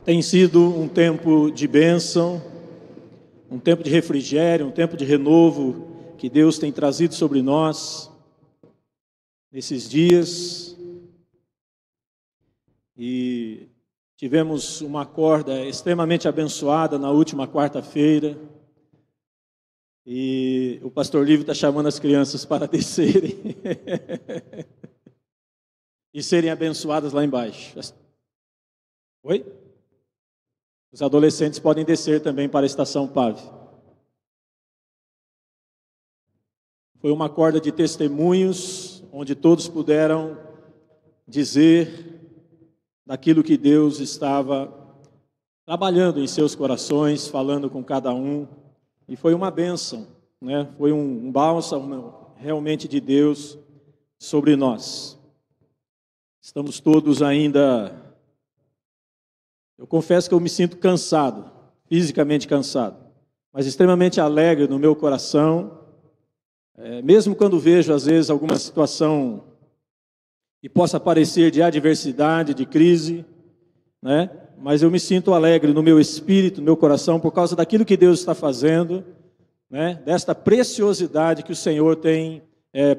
Tem sido um tempo de bênção, um tempo de refrigério, um tempo de renovo que Deus tem trazido sobre nós nesses dias. E tivemos uma corda extremamente abençoada na última quarta-feira. E o pastor Lívio está chamando as crianças para descerem e serem abençoadas lá embaixo. Oi? Os adolescentes podem descer também para a estação PAV. Foi uma corda de testemunhos, onde todos puderam dizer daquilo que Deus estava trabalhando em seus corações, falando com cada um. E foi uma bênção, né? Foi um bálsamo realmente de Deus sobre nós. Estamos todos ainda... Eu confesso que eu me sinto cansado, fisicamente cansado, mas extremamente alegre no meu coração, mesmo quando vejo, às vezes, alguma situação que possa parecer de adversidade, de crise, né? Mas eu me sinto alegre no meu espírito, no meu coração, por causa daquilo que Deus está fazendo, né? Desta preciosidade que o Senhor tem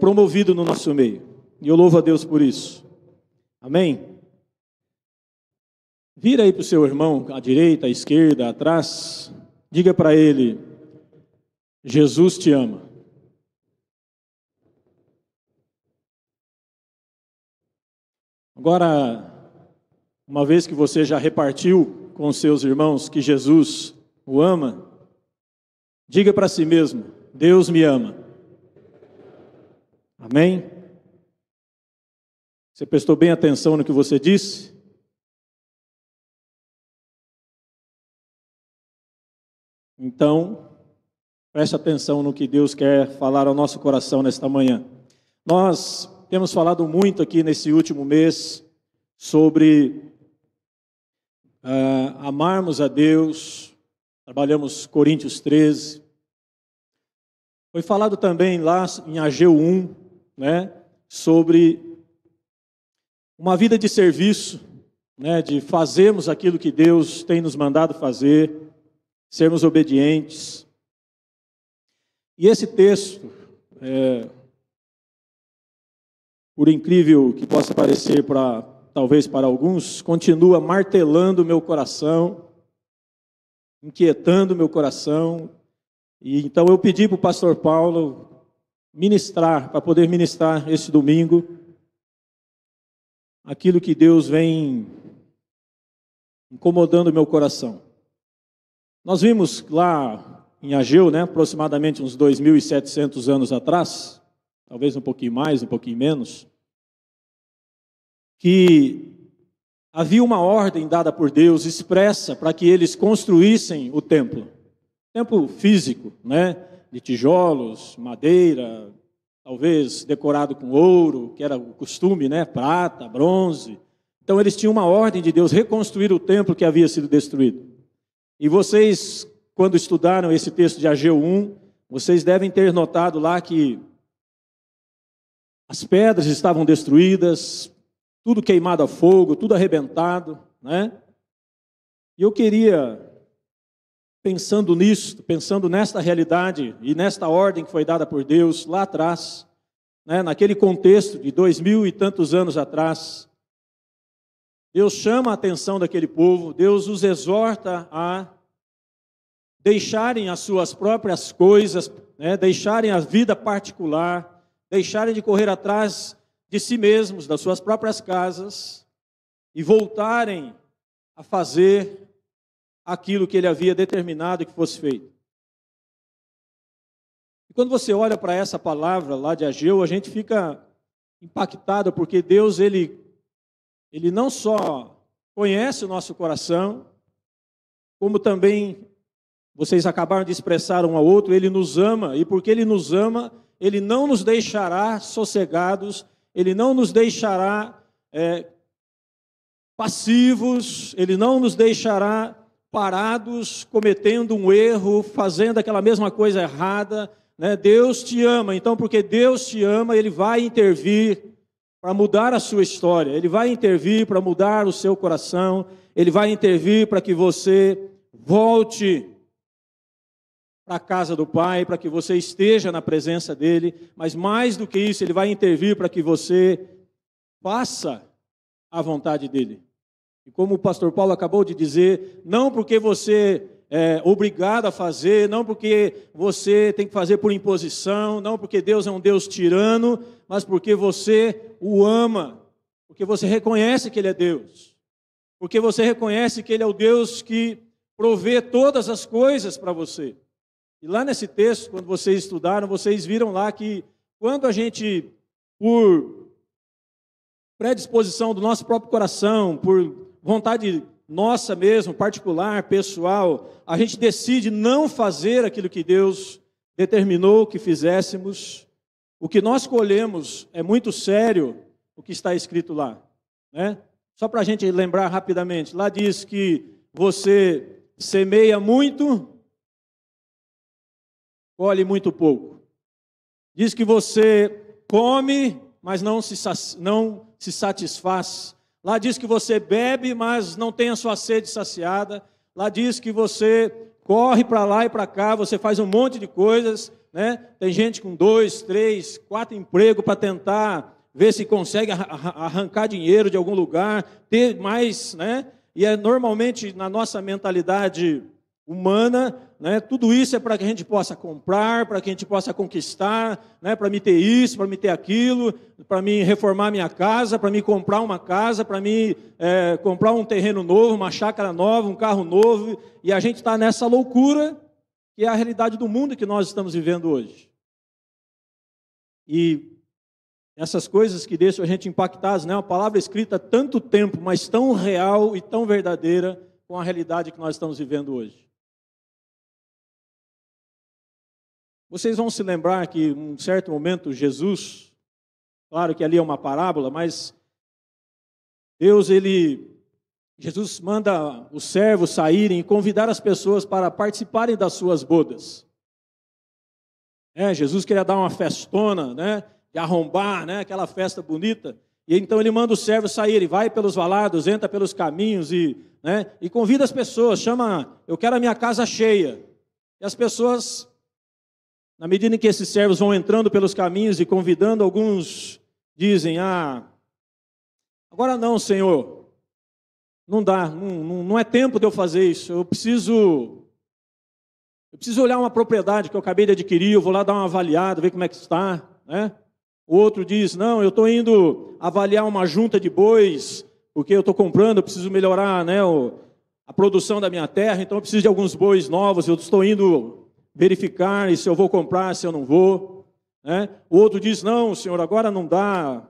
promovido no nosso meio. E eu louvo a Deus por isso. Amém? Vira aí para o seu irmão, à direita, à esquerda, atrás. Diga para ele: Jesus te ama. Agora, uma vez que você já repartiu com os seus irmãos que Jesus o ama, diga para si mesmo: Deus me ama. Amém? Você prestou bem atenção no que você disse? Então, preste atenção no que Deus quer falar ao nosso coração nesta manhã. Nós temos falado muito aqui nesse último mês sobre amarmos a Deus. Trabalhamos Coríntios 13. Foi falado também lá em Ageu 1, né, sobre uma vida de serviço, né, de fazermos aquilo que Deus tem nos mandado fazer, sermos obedientes. E esse texto, por incrível que possa parecer talvez para alguns, continua martelando o meu coração, inquietando o meu coração. E então eu pedi para o pastor Paulo ministrar, para poder ministrar esse domingo, aquilo que Deus vem incomodando o meu coração. Nós vimos lá em Ageu, né, aproximadamente uns 2.700 anos atrás, talvez um pouquinho mais, um pouquinho menos, que havia uma ordem dada por Deus expressa para que eles construíssem o templo físico, né, de tijolos, madeira, talvez decorado com ouro, que era o costume, né, prata, bronze. Então eles tinham uma ordem de Deus reconstruir o templo que havia sido destruído. E vocês, quando estudaram esse texto de Ageu 1, vocês devem ter notado lá que as pedras estavam destruídas, tudo queimado a fogo, tudo arrebentado, né? E eu queria, pensando nisso, pensando nesta realidade e nesta ordem que foi dada por Deus lá atrás, né, naquele contexto de 2.000 e tantos anos atrás, Deus chama a atenção daquele povo, Deus os exorta a deixarem as suas próprias coisas, né, deixarem a vida particular, deixarem de correr atrás de si mesmos, das suas próprias casas, e voltarem a fazer aquilo que Ele havia determinado que fosse feito. E quando você olha para essa palavra lá de Ageu, a gente fica impactado, porque Deus, Ele não só conhece o nosso coração, como também, vocês acabaram de expressar um ao outro, Ele nos ama, e porque Ele nos ama, Ele não nos deixará sossegados, Ele não nos deixará passivos, Ele não nos deixará parados, cometendo um erro, fazendo aquela mesma coisa errada, né? Deus te ama, então porque Deus te ama, Ele vai intervir para mudar a sua história, Ele vai intervir para mudar o seu coração, Ele vai intervir para que você volte para a casa do Pai, para que você esteja na presença dEle, mas mais do que isso, Ele vai intervir para que você faça a vontade dEle. E como o pastor Paulo acabou de dizer, não porque você é obrigado a fazer, não porque você tem que fazer por imposição, não porque Deus é um Deus tirano, mas porque você o ama, porque você reconhece que Ele é Deus, porque você reconhece que Ele é o Deus que provê todas as coisas para você. E lá nesse texto, quando vocês estudaram, vocês viram lá que quando a gente, por predisposição do nosso próprio coração, por vontade nossa mesmo, particular, pessoal, a gente decide não fazer aquilo que Deus determinou que fizéssemos, o que nós colhemos é muito sério, o que está escrito lá, né? Só para a gente lembrar rapidamente, lá diz que você semeia muito, colhe muito pouco. Diz que você come, mas não se satisfaz. Lá diz que você bebe, mas não tem a sua sede saciada. Lá diz que você corre para lá e para cá, você faz um monte de coisas, né? Tem gente com 2, 3, 4 empregos para tentar ver se consegue arrancar dinheiro de algum lugar, ter mais, né? E normalmente na nossa mentalidade humana, né, tudo isso é para que a gente possa comprar, para que a gente possa conquistar, né, para me ter isso, para me ter aquilo, para me reformar minha casa, para me comprar uma casa, para me comprar um terreno novo, uma chácara nova, um carro novo, e a gente está nessa loucura que é a realidade do mundo que nós estamos vivendo hoje. E essas coisas que deixam a gente impactados, né, uma palavra escrita há tanto tempo, mas tão real e tão verdadeira com a realidade que nós estamos vivendo hoje. Vocês vão se lembrar que, em um certo momento, Jesus, claro que ali é uma parábola, mas Jesus manda os servos saírem e convidar as pessoas para participarem das suas bodas. Jesus queria dar uma festona, né, de arrombar, né, aquela festa bonita, e então ele manda os servos saírem, vai pelos valados, entra pelos caminhos e convida as pessoas, chama, eu quero a minha casa cheia. E as pessoas, na medida em que esses servos vão entrando pelos caminhos e convidando, alguns dizem, agora não, Senhor, não dá, não é tempo de eu fazer isso, eu preciso olhar uma propriedade que eu acabei de adquirir, eu vou lá dar uma avaliada, ver como é que está, né? O outro diz, não, eu estou indo avaliar uma junta de bois, porque eu estou comprando, eu preciso melhorar, né, a produção da minha terra, então eu preciso de alguns bois novos, eu estou indo verificar se eu vou comprar, se eu não vou, né? O outro diz, não, Senhor, agora não dá,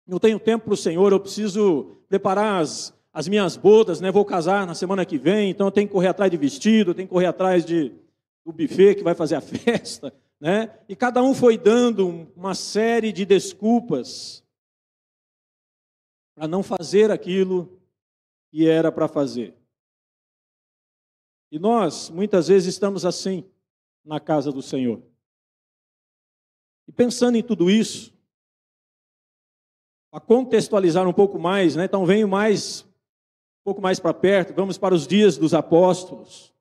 não tenho tempo para o Senhor, eu preciso preparar as minhas bodas, né? Vou casar na semana que vem, então eu tenho que correr atrás de vestido, eu tenho que correr atrás do buffet que vai fazer a festa, né? E cada um foi dando uma série de desculpas para não fazer aquilo que era para fazer. E nós, muitas vezes, estamos assim, na casa do Senhor. E pensando em tudo isso, a contextualizar um pouco mais, né? Então venho um pouco mais para perto, vamos para os dias dos apóstolos.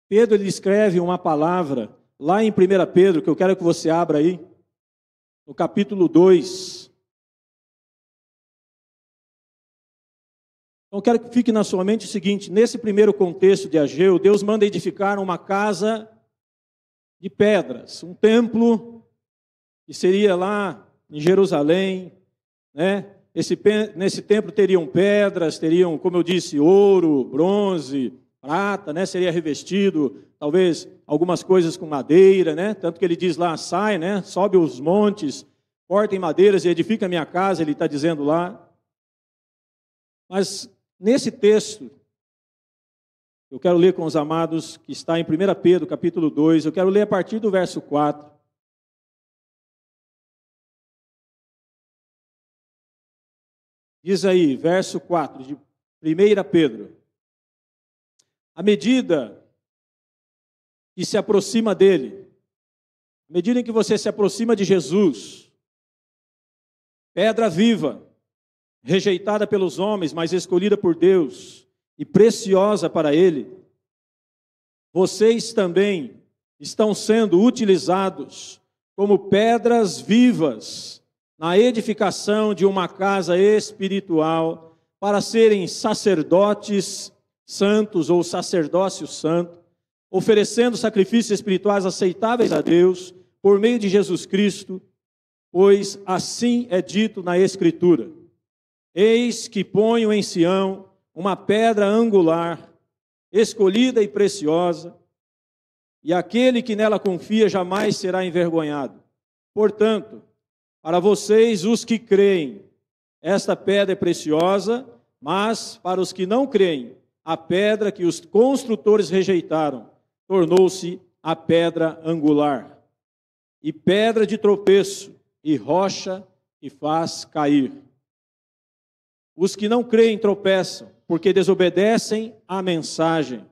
Pedro, ele escreve uma palavra, lá em 1 Pedro, que eu quero que você abra aí, no capítulo 2. Então, eu quero que fique na sua mente o seguinte, nesse primeiro contexto de Ageu, Deus manda edificar uma casa de pedras, um templo que seria lá em Jerusalém, né? Nesse templo teriam pedras, teriam, como eu disse, ouro, bronze, prata, né? Seria revestido, talvez, algumas coisas com madeira, né? Tanto que ele diz lá, sai, né? Sobe os montes, cortem madeiras e edifica a minha casa, ele está dizendo lá. Mas nesse texto, eu quero ler com os amados, que está em 1 Pedro, capítulo 2, eu quero ler a partir do verso 4. Diz aí, verso 4, de 1 Pedro. À medida que se aproxima dele, à medida em que você se aproxima de Jesus, pedra viva, rejeitada pelos homens, mas escolhida por Deus e preciosa para Ele, vocês também estão sendo utilizados como pedras vivas na edificação de uma casa espiritual para serem sacerdotes santos ou sacerdócio santo, oferecendo sacrifícios espirituais aceitáveis a Deus por meio de Jesus Cristo, pois assim é dito na Escritura: eis que ponho em Sião uma pedra angular, escolhida e preciosa, e aquele que nela confia jamais será envergonhado. Portanto, para vocês, os que creem, esta pedra é preciosa, mas para os que não creem, a pedra que os construtores rejeitaram tornou-se a pedra angular, e pedra de tropeço, e rocha que faz cair. Os que não creem tropeçam, porque desobedecem à mensagem,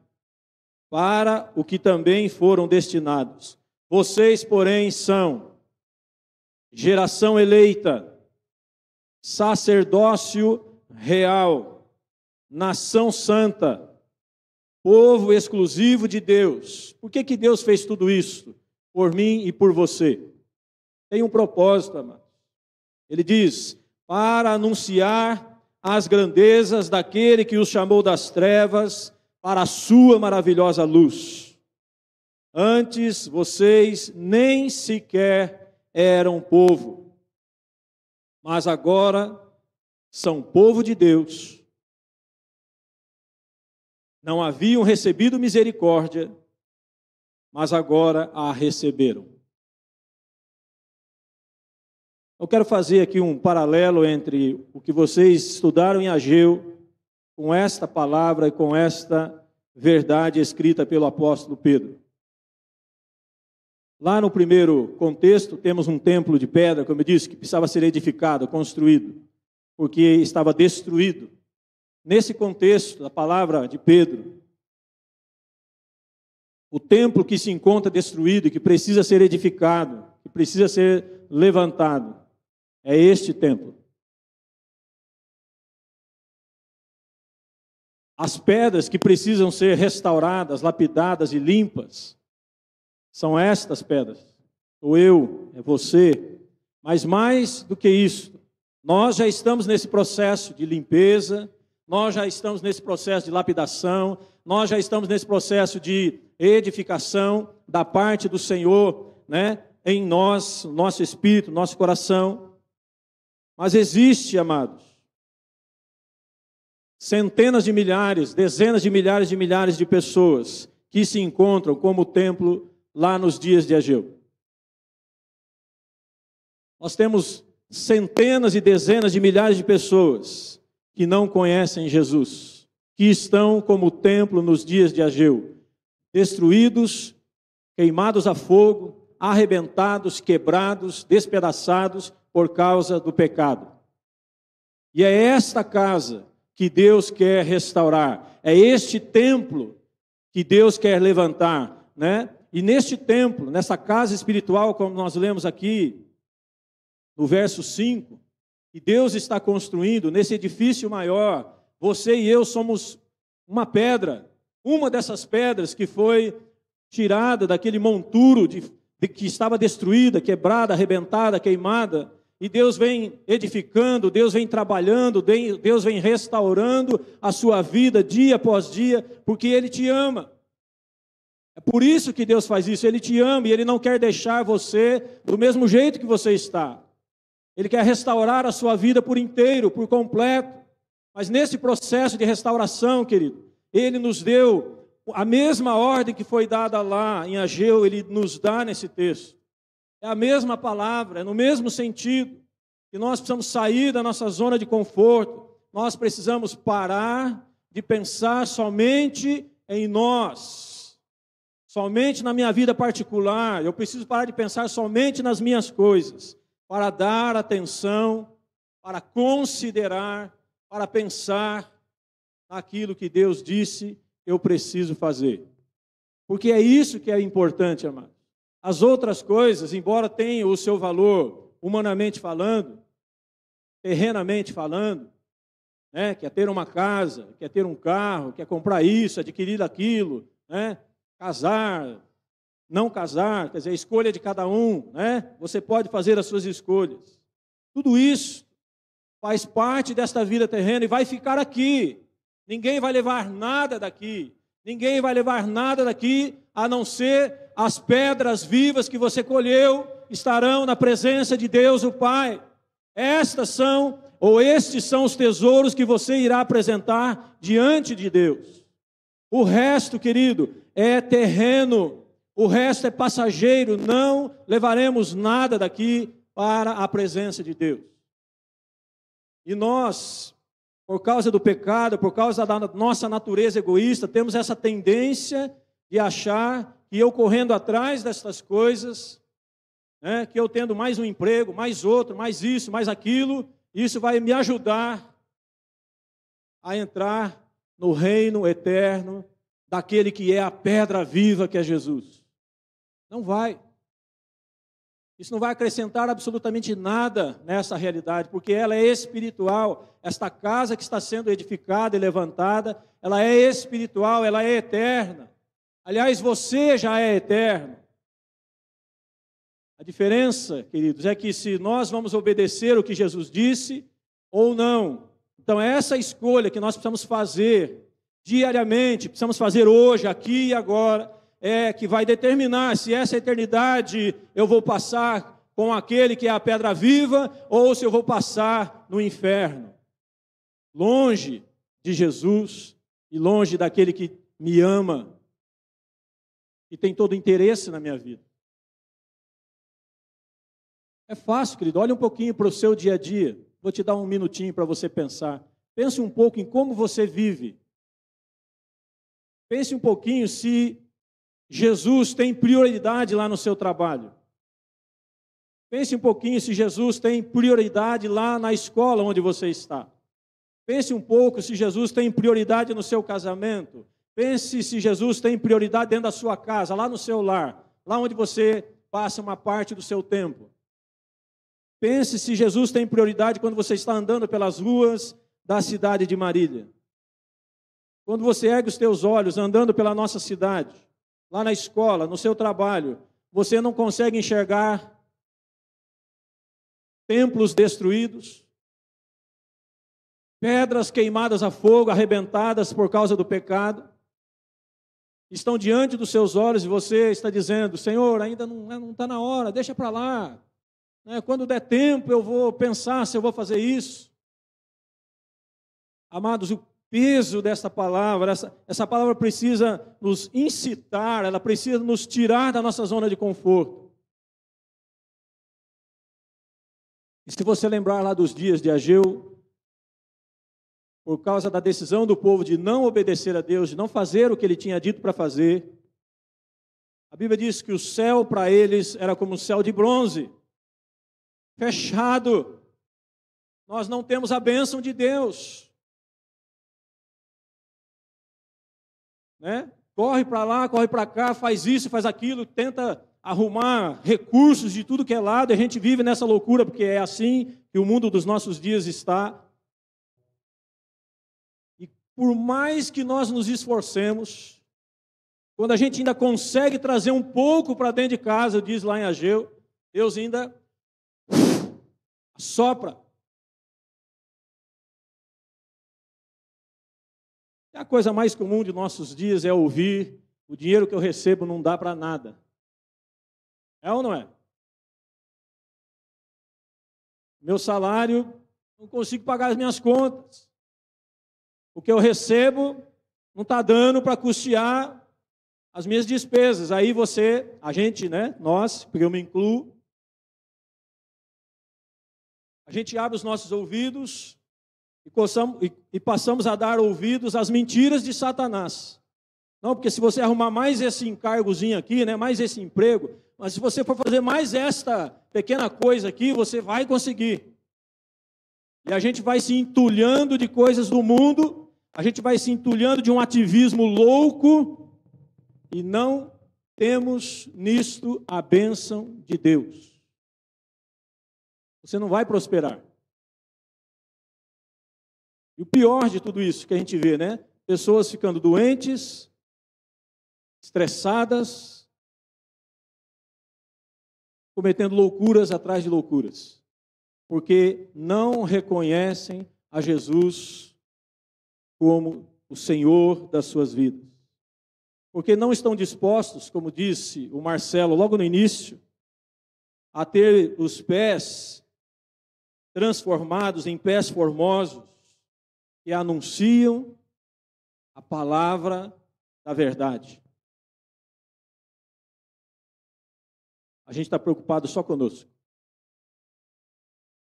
para o que também foram destinados. Vocês, porém, são geração eleita, sacerdócio real, nação santa, povo exclusivo de Deus. Por que Deus fez tudo isso? Por mim e por você. Tem um propósito, amados. Ele diz: para anunciar as grandezas daquele que os chamou das trevas para a sua maravilhosa luz. Antes vocês nem sequer eram povo, mas agora são povo de Deus. Não haviam recebido misericórdia, mas agora a receberam. Eu quero fazer aqui um paralelo entre o que vocês estudaram em Ageu com esta palavra e com esta verdade escrita pelo apóstolo Pedro. Lá no primeiro contexto, temos um templo de pedra, como eu disse, que precisava ser edificado, construído, porque estava destruído. Nesse contexto, a palavra de Pedro, o templo que se encontra destruído e que precisa ser edificado, que precisa ser levantado, é este templo. As pedras que precisam ser restauradas, lapidadas e limpas, são estas pedras. Sou eu, é você. Mas mais do que isso, nós já estamos nesse processo de limpeza, nós já estamos nesse processo de lapidação, nós já estamos nesse processo de edificação da parte do Senhor, né, em nós, nosso espírito, nosso coração. Mas existe, amados, centenas de milhares, dezenas de milhares de pessoas que se encontram como templo lá nos dias de Ageu. Nós temos centenas e dezenas de milhares de pessoas que não conhecem Jesus, que estão como templo nos dias de Ageu, destruídos, queimados a fogo, arrebentados, quebrados, despedaçados por causa do pecado. E é esta casa que Deus quer restaurar, é este templo que Deus quer levantar, né? E neste templo, nessa casa espiritual, como nós lemos aqui, no verso 5, que Deus está construindo, nesse edifício maior, você e eu somos uma pedra, uma dessas pedras que foi tirada daquele monturo que estava destruída, quebrada, arrebentada, queimada, e Deus vem edificando, Deus vem trabalhando, Deus vem restaurando a sua vida dia após dia, porque Ele te ama. É por isso que Deus faz isso, Ele te ama e Ele não quer deixar você do mesmo jeito que você está. Ele quer restaurar a sua vida por inteiro, por completo. Mas nesse processo de restauração, querido, Ele nos deu a mesma ordem que foi dada lá em Ageu, Ele nos dá nesse texto. É a mesma palavra, é no mesmo sentido, que nós precisamos sair da nossa zona de conforto, nós precisamos parar de pensar somente em nós, somente na minha vida particular, eu preciso parar de pensar somente nas minhas coisas, para dar atenção, para considerar, para pensar naquilo que Deus disse eu preciso fazer. Porque é isso que é importante, amado. As outras coisas, embora tenham o seu valor, humanamente falando, terrenamente falando, né? Quer ter uma casa, quer ter um carro, quer comprar isso, adquirir aquilo, né? Casar, não casar, quer dizer, a escolha de cada um, né? Você pode fazer as suas escolhas. Tudo isso faz parte desta vida terrena e vai ficar aqui. Ninguém vai levar nada daqui. Ninguém vai levar nada daqui, a não ser as pedras vivas que você colheu, estarão na presença de Deus o Pai. Estes são os tesouros que você irá apresentar diante de Deus. O resto, querido, é terreno, o resto é passageiro, não levaremos nada daqui para a presença de Deus. E nós, por causa do pecado, por causa da nossa natureza egoísta, temos essa tendência de achar que eu correndo atrás destas coisas, né, que eu tendo mais um emprego, mais outro, mais isso, mais aquilo, isso vai me ajudar a entrar no reino eterno daquele que é a pedra viva que é Jesus. Não vai. Isso não vai acrescentar absolutamente nada nessa realidade, porque ela é espiritual. Esta casa que está sendo edificada e levantada, ela é espiritual, ela é eterna. Aliás, você já é eterno. A diferença, queridos, é que se nós vamos obedecer o que Jesus disse ou não. Então, essa escolha que nós precisamos fazer diariamente, precisamos fazer hoje, aqui e agora, é que vai determinar se essa eternidade eu vou passar com aquele que é a pedra viva ou se eu vou passar no inferno. Longe de Jesus e longe daquele que me ama e tem todo o interesse na minha vida. É fácil, querido, olha um pouquinho para o seu dia a dia. Vou te dar um minutinho para você pensar. Pense um pouco em como você vive. Pense um pouquinho se Jesus tem prioridade lá no seu trabalho. Pense um pouquinho se Jesus tem prioridade lá na escola onde você está. Pense um pouco se Jesus tem prioridade no seu casamento. Pense se Jesus tem prioridade dentro da sua casa, lá no seu lar, lá onde você passa uma parte do seu tempo. Pense se Jesus tem prioridade quando você está andando pelas ruas da cidade de Marília. Quando você ergue os teus olhos andando pela nossa cidade, lá na escola, no seu trabalho, você não consegue enxergar templos destruídos, pedras queimadas a fogo, arrebentadas por causa do pecado, estão diante dos seus olhos e você está dizendo: Senhor, ainda não está na hora, deixa para lá. Quando der tempo eu vou pensar se eu vou fazer isso. Amados, o peso dessa palavra, essa palavra precisa nos incitar, ela precisa nos tirar da nossa zona de conforto. E se você lembrar lá dos dias de Ageu, por causa da decisão do povo de não obedecer a Deus, de não fazer o que ele tinha dito para fazer, a Bíblia diz que o céu para eles era como um céu de bronze, fechado. Nós não temos a bênção de Deus. Corre para lá, corre para cá, faz isso, faz aquilo, tenta arrumar recursos de tudo que é lado, e a gente vive nessa loucura, porque é assim que o mundo dos nossos dias está. E por mais que nós nos esforcemos, quando a gente ainda consegue trazer um pouco para dentro de casa, diz lá em Ageu, Deus ainda assopra. E a coisa mais comum de nossos dias é ouvir: o dinheiro que eu recebo não dá para nada. É ou não é? Meu salário, não consigo pagar as minhas contas. O que eu recebo não está dando para custear as minhas despesas. Aí a gente, nós, porque eu me incluo, a gente abre os nossos ouvidos e passamos a dar ouvidos às mentiras de Satanás. Não, porque se você arrumar mais esse encargozinho aqui, mais esse emprego, mas se você for fazer mais esta pequena coisa aqui, você vai conseguir. E a gente vai se entulhando de coisas do mundo, a gente vai se entulhando de um ativismo louco, e não temos nisto a bênção de Deus. Você não vai prosperar. E o pior de tudo isso que a gente vê, né? Pessoas ficando doentes, estressadas, cometendo loucuras atrás de loucuras, porque não reconhecem a Jesus como o Senhor das suas vidas. Porque não estão dispostos, como disse o Marcelo logo no início, a ter os pés transformados em pés formosos, que anunciam a palavra da verdade. A gente está preocupado só conosco.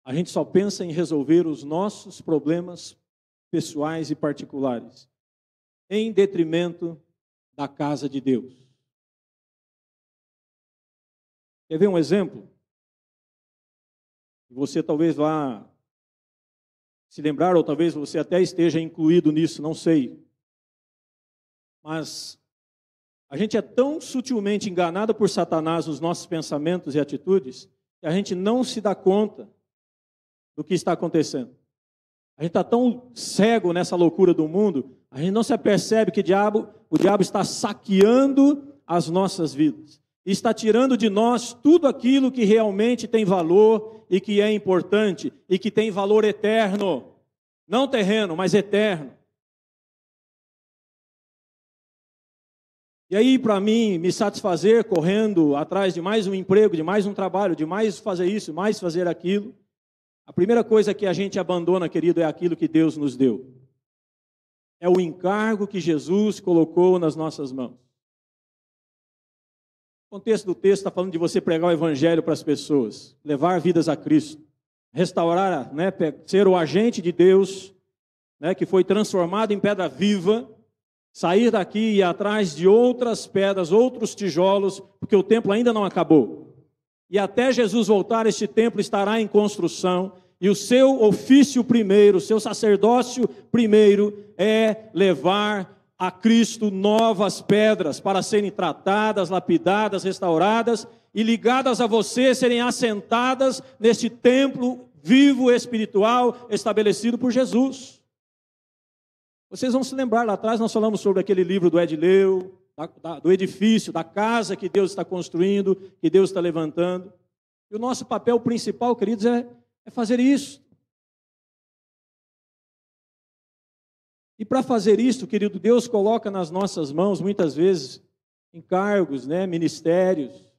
A gente só pensa em resolver os nossos problemas pessoais e particulares, em detrimento da casa de Deus. Quer ver um exemplo? Você talvez vá se lembrar, ou talvez você até esteja incluído nisso, não sei. Mas a gente é tão sutilmente enganado por Satanás nos nossos pensamentos e atitudes, que a gente não se dá conta do que está acontecendo. A gente está tão cego nessa loucura do mundo, a gente não se apercebe que o diabo está saqueando as nossas vidas. E está tirando de nós tudo aquilo que realmente tem valor e que é importante e que tem valor eterno. Não terreno, mas eterno. E aí, para mim, me satisfazer correndo atrás de mais um emprego, de mais um trabalho, de mais fazer isso, mais fazer aquilo, a primeira coisa que a gente abandona, querido, é aquilo que Deus nos deu. É o encargo que Jesus colocou nas nossas mãos. O contexto do texto está falando de você pregar o evangelho para as pessoas, levar vidas a Cristo, restaurar, né, ser o agente de Deus, né, que foi transformado em pedra viva, sair daqui e ir atrás de outras pedras, outros tijolos, porque o templo ainda não acabou. E até Jesus voltar, este templo estará em construção, e o seu ofício primeiro, o seu sacerdócio primeiro, é levar a Cristo novas pedras para serem tratadas, lapidadas, restauradas e ligadas a você, serem assentadas neste templo vivo espiritual estabelecido por Jesus. Vocês vão se lembrar, lá atrás nós falamos sobre aquele livro do Edileu, do edifício, da casa que Deus está construindo, que Deus está levantando. E o nosso papel principal, queridos, é fazer isso. E para fazer isso, querido, Deus coloca nas nossas mãos, muitas vezes, encargos, né, ministérios.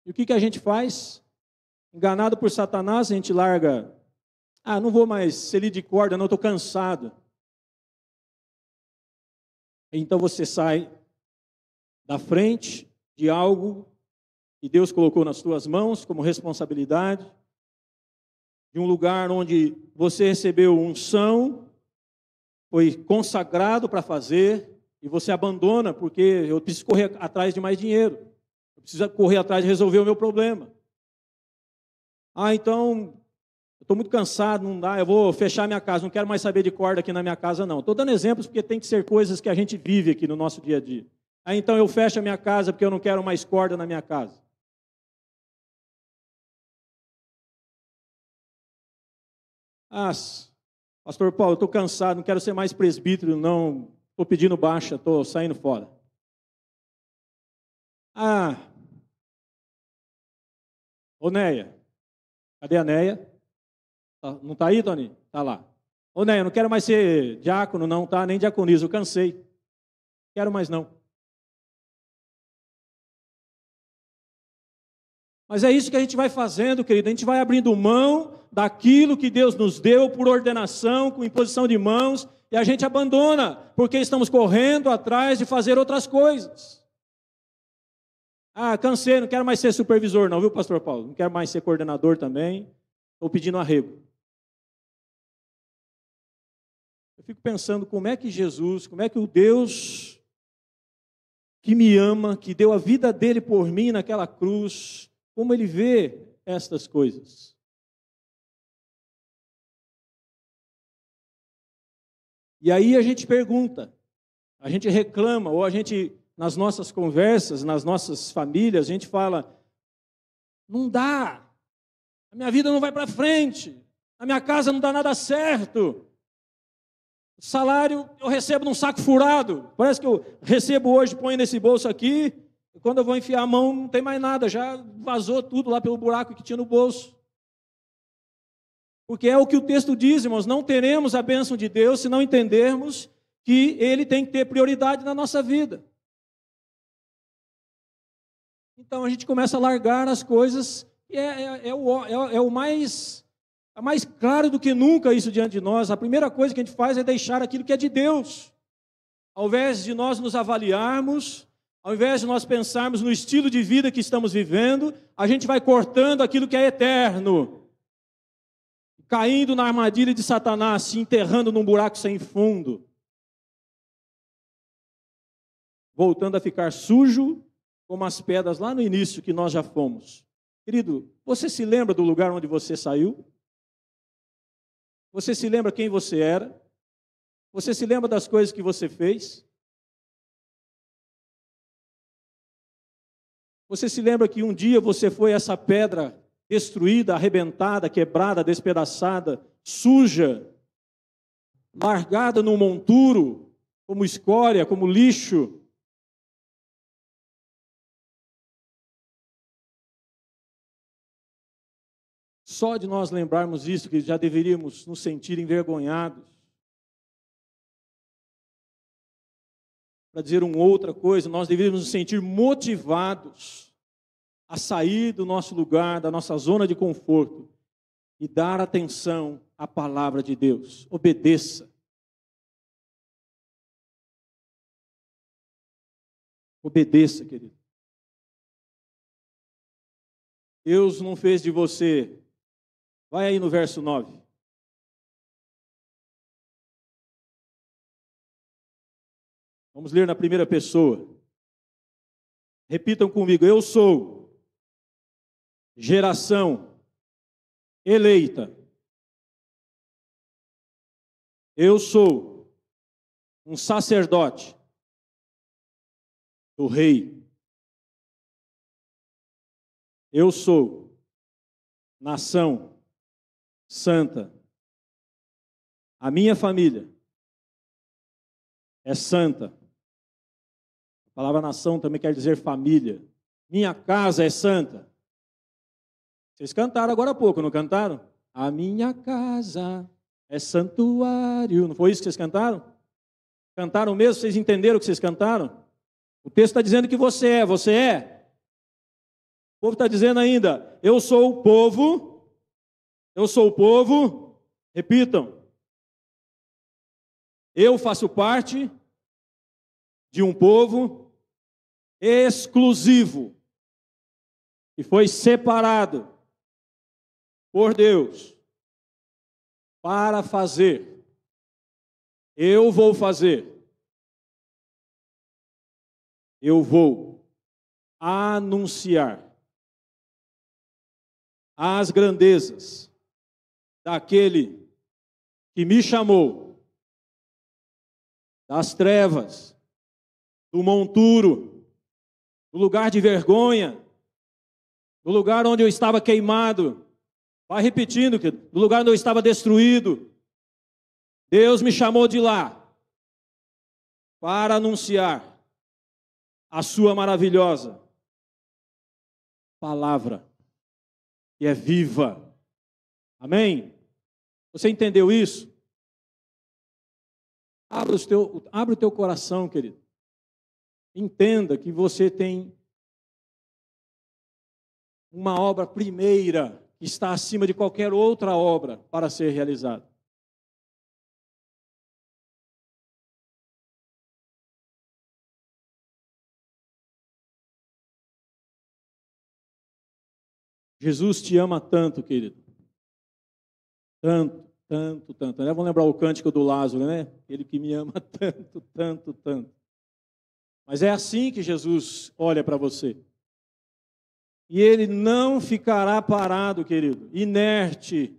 E o que a gente faz? Enganado por Satanás, a gente larga. Não vou mais ser de corda, não, estou cansado. Então você sai da frente de algo que Deus colocou nas tuas mãos como responsabilidade, de um lugar onde você recebeu unção, foi consagrado para fazer, e você abandona porque eu preciso correr atrás de mais dinheiro, eu preciso correr atrás de resolver o meu problema. Então, eu estou muito cansado, não dá, eu vou fechar minha casa, não quero mais saber de corda aqui na minha casa, não. Estou dando exemplos porque tem que ser coisas que a gente vive aqui no nosso dia a dia. Então eu fecho a minha casa porque eu não quero mais corda na minha casa. Pastor Paulo, eu estou cansado, não quero ser mais presbítero, não, estou pedindo baixa, estou saindo fora. Ô Neia, cadê a Neia? Não está aí, Tony? Está lá. Ô Neia, eu não quero mais ser diácono, não, tá? Nem diaconisa, eu cansei. Quero mais não. Mas é isso que a gente vai fazendo, querido, a gente vai abrindo mão daquilo que Deus nos deu por ordenação, com imposição de mãos, e a gente abandona, porque estamos correndo atrás de fazer outras coisas. Cansei, não quero mais ser supervisor não, viu, pastor Paulo? Não quero mais ser coordenador também, estou pedindo arrego. Eu fico pensando como é que Jesus, como é que o Deus que me ama, que deu a vida dele por mim naquela cruz, como ele vê estas coisas. E aí a gente pergunta, a gente reclama, ou a gente, nas nossas conversas, nas nossas famílias, a gente fala, não dá, a minha vida não vai para frente, a minha casa não dá nada certo. Salário eu recebo num saco furado. Parece que eu recebo hoje, ponho nesse bolso aqui, e quando eu vou enfiar a mão não tem mais nada, já vazou tudo lá pelo buraco que tinha no bolso. Porque é o que o texto diz, irmãos, não teremos a bênção de Deus se não entendermos que Ele tem que ter prioridade na nossa vida. Então a gente começa a largar as coisas, e é mais claro do que nunca isso diante de nós. A primeira coisa que a gente faz é deixar aquilo que é de Deus. Ao invés de nós nos avaliarmos, ao invés de nós pensarmos no estilo de vida que estamos vivendo, a gente vai cortando aquilo que é eterno, caindo na armadilha de Satanás, se enterrando num buraco sem fundo, voltando a ficar sujo como as pedras lá no início que nós já fomos. Querido, você se lembra do lugar onde você saiu? Você se lembra quem você era? Você se lembra das coisas que você fez? Você se lembra que um dia você foi essa pedra destruída, arrebentada, quebrada, despedaçada, suja, largada num monturo, como escória, como lixo? Só de nós lembrarmos isso, que já deveríamos nos sentir envergonhados. Para dizer uma outra coisa, nós deveríamos nos sentir motivados a sair do nosso lugar, da nossa zona de conforto e dar atenção à palavra de Deus. Obedeça. Obedeça, querido. Deus não fez de você. Vai aí no verso 9. Vamos ler na primeira pessoa. Repitam comigo: eu sou geração eleita. Eu sou um sacerdote do rei. Eu sou nação santa. A minha família é santa. A palavra nação também quer dizer família. Minha casa é santa. Vocês cantaram agora há pouco, não cantaram? A minha casa é santuário. Não foi isso que vocês cantaram? Cantaram mesmo? Vocês entenderam o que vocês cantaram? O texto está dizendo que você é. Você é? O povo está dizendo ainda: eu sou o povo. Eu sou o povo. Repitam. Eu faço parte de um povo exclusivo, que foi separado por Deus para fazer. Eu vou fazer. Eu vou anunciar as grandezas daquele que me chamou das trevas, do monturo, do lugar de vergonha, do lugar onde eu estava queimado. Vai repetindo, do lugar onde eu estava destruído. Deus me chamou de lá para anunciar a sua maravilhosa palavra, que é viva. Amém? Você entendeu isso? Abre o teu coração, querido. Entenda que você tem uma obra primeira que está acima de qualquer outra obra para ser realizada. Jesus te ama tanto, querido. Tanto, tanto, tanto. Vamos lembrar o cântico do Lázaro, né? Ele que me ama tanto, tanto, tanto. Mas é assim que Jesus olha para você. E Ele não ficará parado, querido, inerte,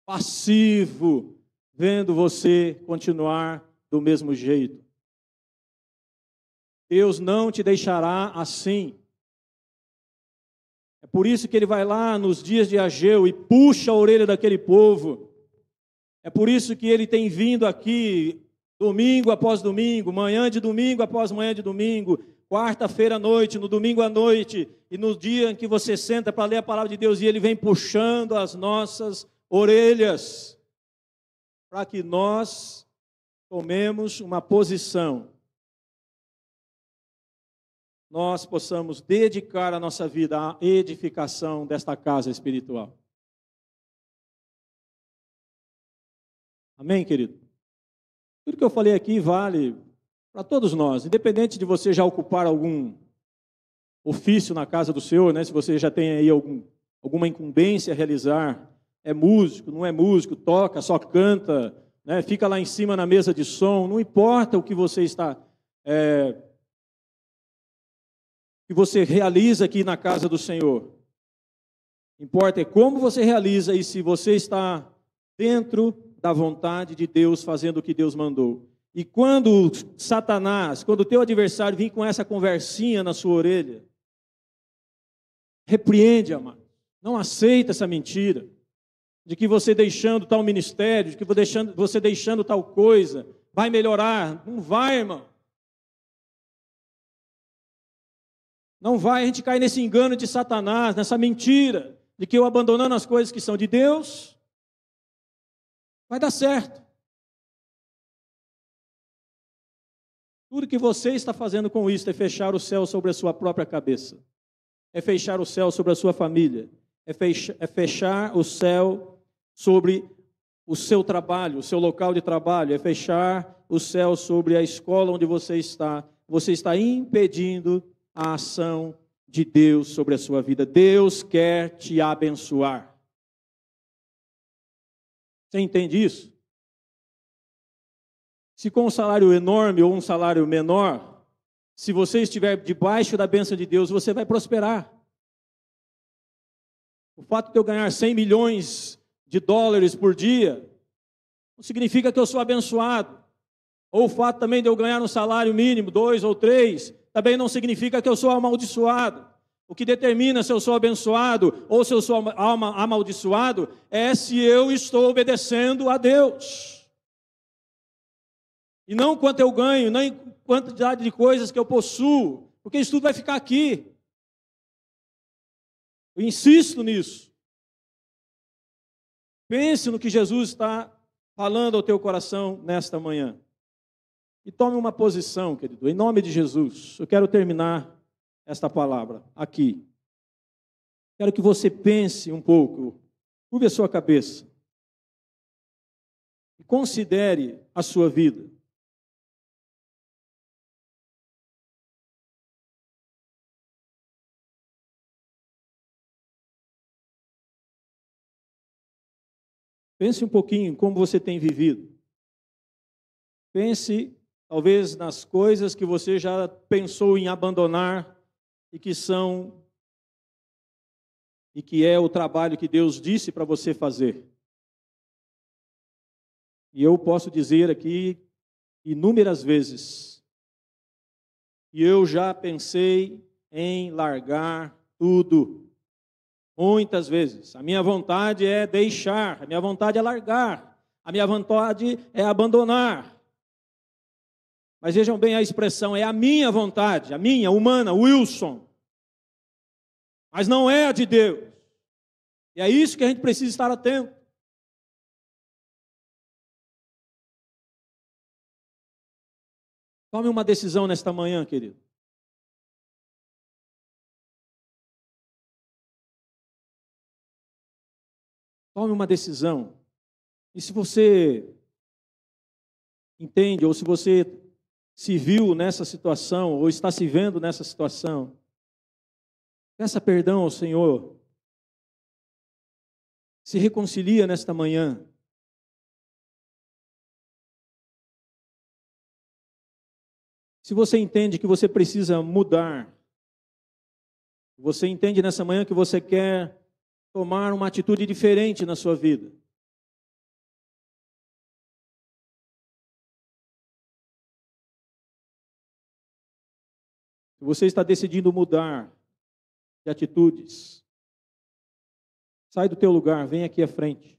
passivo, vendo você continuar do mesmo jeito. Deus não te deixará assim. É por isso que Ele vai lá nos dias de Ageu e puxa a orelha daquele povo. É por isso que ele tem vindo aqui domingo após domingo, manhã de domingo após manhã de domingo, quarta-feira à noite, no domingo à noite, e no dia em que você senta para ler a palavra de Deus, e ele vem puxando as nossas orelhas, para que nós tomemos uma posição, nós possamos dedicar a nossa vida à edificação desta casa espiritual. Amém, querido? Tudo que eu falei aqui vale para todos nós, independente de você já ocupar algum ofício na casa do Senhor, né? Se você já tem aí alguma incumbência a realizar, é músico, não é músico, toca, só canta, né? Fica lá em cima na mesa de som, não importa o que você está, que você realiza aqui na casa do Senhor. Importa é como você realiza e se você está dentro da vontade de Deus, fazendo o que Deus mandou. E quando Satanás, quando o teu adversário vir com essa conversinha na sua orelha, repreende, amado. Não aceita essa mentira, de que você deixando tal ministério, de que você deixando tal coisa, vai melhorar. Não vai, irmão. Não vai, a gente cai nesse engano de Satanás, nessa mentira, de que eu abandonando as coisas que são de Deus, vai dar certo. Tudo que você está fazendo com isso é fechar o céu sobre a sua própria cabeça. É fechar o céu sobre a sua família. É fechar o céu sobre o seu trabalho, o seu local de trabalho. É fechar o céu sobre a escola onde você está. Você está impedindo a ação de Deus sobre a sua vida. Deus quer te abençoar. Você entende isso? Se com um salário enorme ou um salário menor, se você estiver debaixo da bênção de Deus, você vai prosperar. O fato de eu ganhar 100 milhões de dólares por dia, não significa que eu sou abençoado. Ou o fato também de eu ganhar um salário mínimo, 2 ou 3, também não significa que eu sou amaldiçoado. O que determina se eu sou abençoado ou se eu sou amaldiçoado é se eu estou obedecendo a Deus. E não quanto eu ganho, nem quantidade de coisas que eu possuo, porque isso tudo vai ficar aqui. Eu insisto nisso. Pense no que Jesus está falando ao teu coração nesta manhã. E tome uma posição, querido, em nome de Jesus. Eu quero terminar esta palavra aqui. Quero que você pense um pouco, curve a sua cabeça e considere a sua vida. Pense um pouquinho em como você tem vivido. Pense, talvez, nas coisas que você já pensou em abandonar e que é o trabalho que Deus disse para você fazer. E eu posso dizer aqui inúmeras vezes que eu já pensei em largar tudo. Muitas vezes. A minha vontade é deixar, a minha vontade é largar, a minha vontade é abandonar. Mas vejam bem a expressão, é a minha vontade, a minha, humana, Wilson. Mas não é a de Deus. E é isso que a gente precisa estar atento. Tome uma decisão nesta manhã, querido. Tome uma decisão. E se você entende, ou se você se viu nessa situação, ou está se vendo nessa situação, peça perdão ao Senhor. Se reconcilia nesta manhã. Se você entende que você precisa mudar, você entende nessa manhã que você quer tomar uma atitude diferente na sua vida. Se você está decidindo mudar de atitudes, sai do teu lugar, vem aqui à frente.